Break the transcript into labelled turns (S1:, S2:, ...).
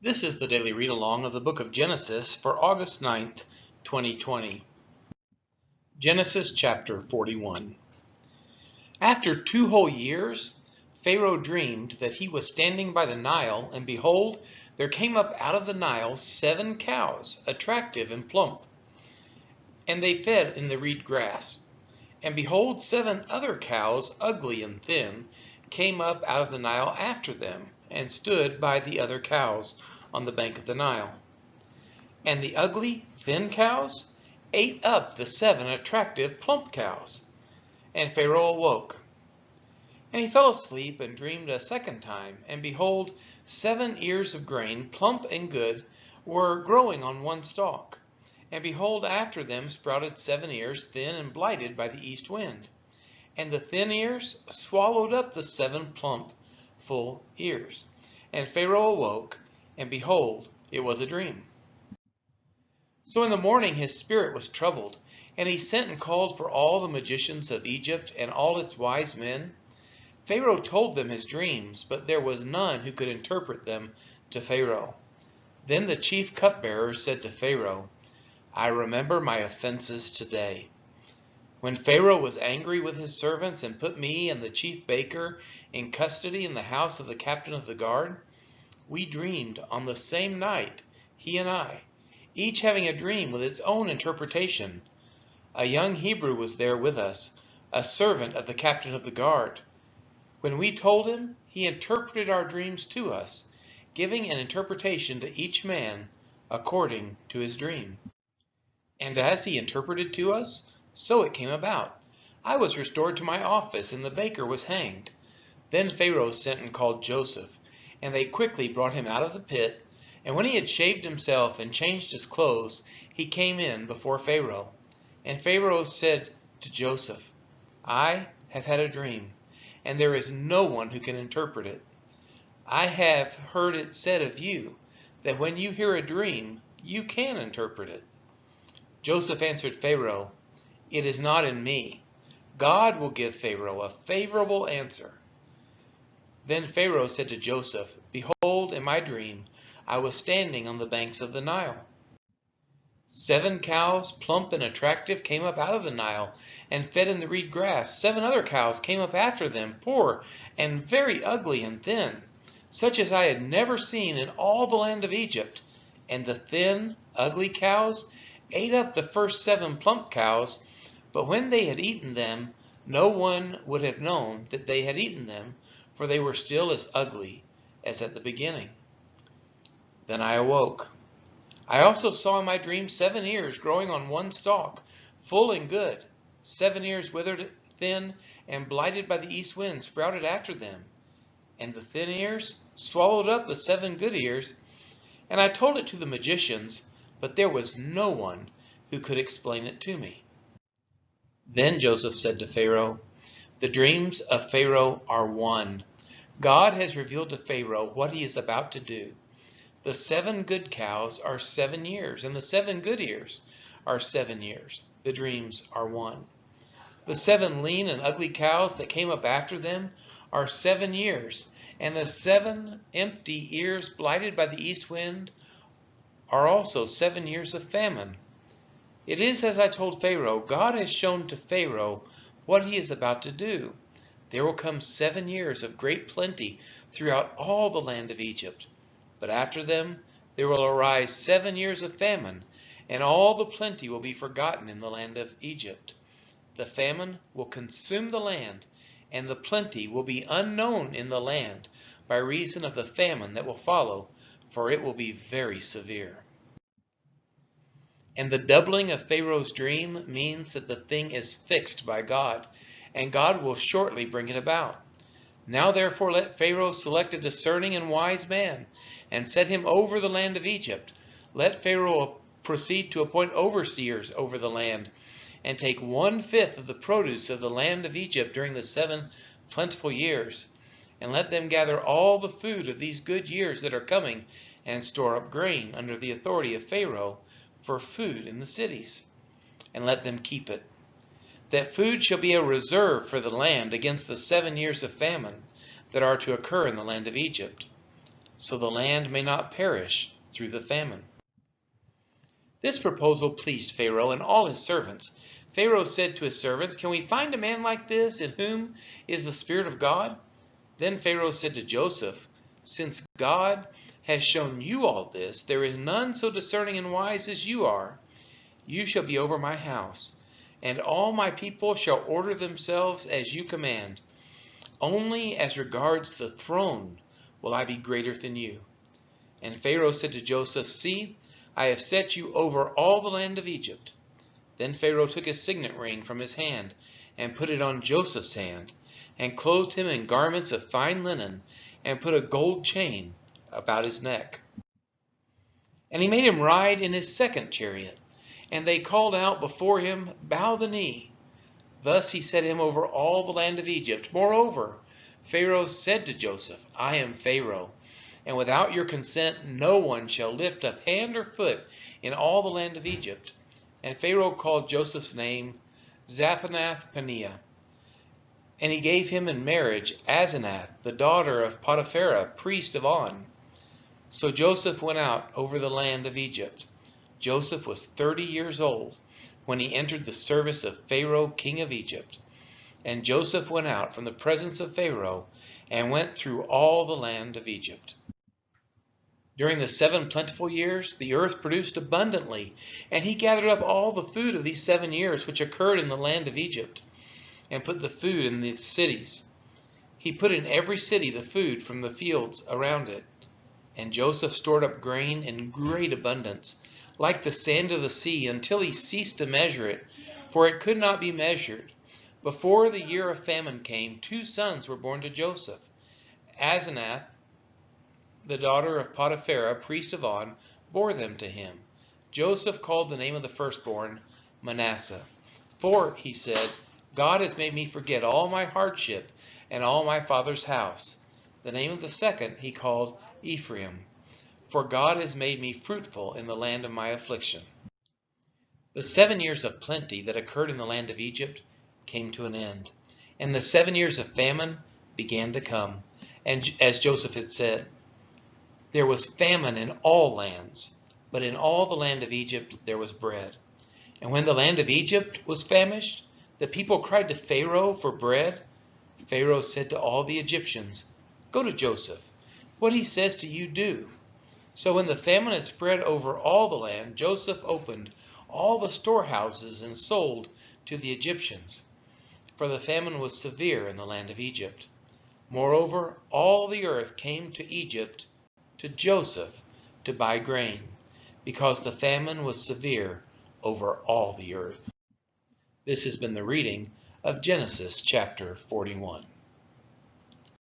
S1: This is the daily read along of the book of Genesis for August 9th, 2020. Genesis chapter 41. After 2 whole years, Pharaoh dreamed that he was standing by the Nile, and behold, there came up out of the Nile 7 cows, attractive and plump, and they fed in the reed grass. And behold, 7 other cows, ugly and thin, came up out of the Nile after them, and stood by the other cows on the bank of the Nile. And the ugly, thin cows ate up the 7 attractive, plump cows. And Pharaoh awoke. And he fell asleep and dreamed a second time. And behold, 7 ears of grain, plump and good, were growing on one stalk. And behold, after them sprouted 7 ears, thin and blighted by the east wind. And the thin ears swallowed up the 7 plump, full ears. And Pharaoh awoke, and behold, it was a dream. So in the morning his spirit was troubled, and he sent and called for all the magicians of Egypt and all its wise men. Pharaoh told them his dreams, but there was none who could interpret them to Pharaoh. Then the chief cupbearer said to Pharaoh, I remember my offenses today. When Pharaoh was angry with his servants and put me and the chief baker in custody in the house of the captain of the guard, we dreamed on the same night, he and I, each having a dream with its own interpretation. A young Hebrew was there with us, a servant of the captain of the guard. When we told him, he interpreted our dreams to us, giving an interpretation to each man according to his dream. And as he interpreted to us, so it came about. I was restored to my office, and the baker was hanged. Then Pharaoh sent and called Joseph, and they quickly brought him out of the pit. And when he had shaved himself and changed his clothes, he came in before Pharaoh. And Pharaoh said to Joseph, I have had a dream, and there is no one who can interpret it. I have heard it said of you, that when you hear a dream, you can interpret it. Joseph answered Pharaoh, It is not in me. God will give Pharaoh a favorable answer. Then Pharaoh said to Joseph, Behold, in my dream, I was standing on the banks of the Nile. 7 cows, plump and attractive, came up out of the Nile and fed in the reed grass. 7 other cows came up after them, poor and very ugly and thin, such as I had never seen in all the land of Egypt. And the thin, ugly cows ate up the first 7 plump cows, but when they had eaten them, no one would have known that they had eaten them, for they were still as ugly as at the beginning. Then I awoke. I also saw in my dream 7 ears growing on one stalk, full and good. 7 ears withered, thin, and blighted by the east wind sprouted after them. And the thin ears swallowed up the 7 good ears. And I told it to the magicians, but there was no one who could explain it to me. Then Joseph said to Pharaoh, The dreams of Pharaoh are one. God has revealed to Pharaoh what he is about to do. The 7 good cows are 7 years, and the 7 good ears are 7 years. The dreams are one. The 7 lean and ugly cows that came up after them are 7 years, and the 7 empty ears blighted by the east wind are also 7 years of famine. It is as I told Pharaoh. God has shown to Pharaoh what he is about to do. There will come 7 years of great plenty throughout all the land of Egypt. But after them there will arise 7 years of famine, and all the plenty will be forgotten in the land of Egypt. The famine will consume the land, and the plenty will be unknown in the land by reason of the famine that will follow, for it will be very severe. And the doubling of Pharaoh's dream means that the thing is fixed by God, and God will shortly bring it about. Now therefore let Pharaoh select a discerning and wise man, and set him over the land of Egypt. Let Pharaoh proceed to appoint overseers over the land, and take 1/5 of the produce of the land of Egypt during the 7 plentiful years. And let them gather all the food of these good years that are coming, and store up grain under the authority of Pharaoh for food in the cities. And let them keep it. That food shall be a reserve for the land against the 7 years of famine that are to occur in the land of Egypt. so the land may not perish through the famine." This proposal pleased Pharaoh and all his servants. Pharaoh said to his servants, "Can we find a man like this in whom is the Spirit of God?" Then Pharaoh said to Joseph, "Since God has shown you all this, there is none so discerning and wise as you are. You shall be over my house, and all my people shall order themselves as you command. Only as regards the throne will I be greater than you." And Pharaoh said to Joseph, "See, I have set you over all the land of Egypt." Then Pharaoh took his signet ring from his hand and put it on Joseph's hand, and clothed him in garments of fine linen, and put a gold chain about his neck. And he made him ride in his second chariot, and they called out before him, "Bow the knee." Thus he set him over all the land of Egypt. Moreover, Pharaoh said to Joseph, "I am Pharaoh, and without your consent no one shall lift up hand or foot in all the land of Egypt." And Pharaoh called Joseph's name Zaphenath-Paneah. And he gave him in marriage Asenath, the daughter of Potiphera, priest of On. So Joseph went out over the land of Egypt. Joseph was 30 years old when he entered the service of Pharaoh, king of Egypt. And Joseph went out from the presence of Pharaoh and went through all the land of Egypt. During the 7 plentiful years, the earth produced abundantly, and he gathered up all the food of these 7 years which occurred in the land of Egypt, and put the food in the cities. He put in every city the food from the fields around it. And Joseph stored up grain in great abundance, like the sand of the sea, until he ceased to measure it, for it could not be measured. Before the year of famine came, 2 sons were born to Joseph. Asenath, the daughter of Potiphera, priest of On, bore them to him. Joseph called the name of the firstborn Manasseh. "For," he said, "God has made me forget all my hardship and all my father's house." The name of the second he called Ephraim. "For God has made me fruitful in the land of my affliction." The 7 years of plenty that occurred in the land of Egypt came to an end, and the 7 years of famine began to come. And as Joseph had said, there was famine in all lands, but in all the land of Egypt there was bread. And when the land of Egypt was famished, the people cried to Pharaoh for bread. Pharaoh said to all the Egyptians, "Go to Joseph. What he says to you, do." So when the famine had spread over all the land, Joseph opened all the storehouses and sold to the Egyptians, for the famine was severe in the land of Egypt. Moreover, all the earth came to Egypt to Joseph to buy grain, because the famine was severe over all the earth. This has been the reading of Genesis chapter 41.